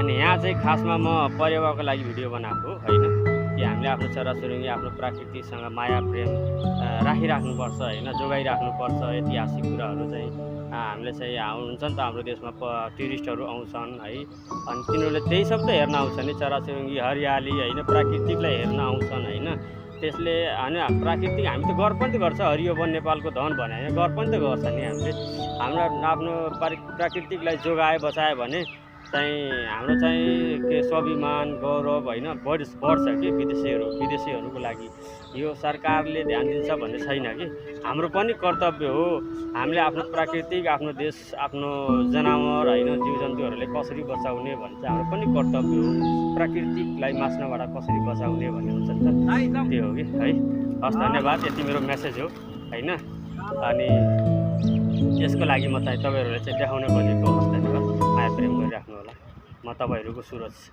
अनि यहाँ चाहिँ खासमा म परेवाको लागि भिडियो बनाएको होइन कि हामीले आफ्नो चराचुरुङ्गी आफ्नो प्रकृतिसँग माया प्रेम राखिराख्नुपर्छ होइन, जोगाइराख्नुपर्छ। ऐतिहासिक कुराहरू चाहिँ हामीले चाहिँ हुन्छ नि त, हाम्रो देशमा टुरिस्टहरू आउँछन् है, अनि तिनीहरूले त्यही सब त हेर्न आउँछन् नि, चराचुरुङ्गी हरियाली होइन, प्राकृतिकलाई हेर्न आउँछन् होइन। त्यसले होइन प्राकृतिक हामी त गर्व पनि त गर्छ, हरियो वन नेपालको धन भने होइन, गर्व पनि त गर्छ नि हामीले। हाम्रो आफ्नो प्राकृतिकलाई जोगाए बचायो भने चाहिँ हाम्रो चाहिँ के स्वाभिमान गौरव होइन बढ्छ कि विदेशीहरूको लागि। यो सरकारले ध्यान दिन्छ भन्ने छैन कि, हाम्रो पनि कर्तव्य हो। हामीले आफ्नो प्राकृतिक, आफ्नो देश, आफ्नो जनावर होइन, जीव जन्तुहरूलाई कसरी बचाउने भन्ने चाहिँ हाम्रो पनि कर्तव्य हो। प्राकृतिकलाई मास्नबाट कसरी बचाउने भन्ने हुन्छ नि त, त्यो हो कि है। हस्, धन्यवाद। यति मेरो मेसेज हो होइन। अनि त्यसको लागि म चाहिँ तपाईँहरूलाई चाहिँ देखाउन खोजेको। हस्, धन्यवाद। माया प्रेम गरिराख्नु होला। म तपाईँहरूको सुरज।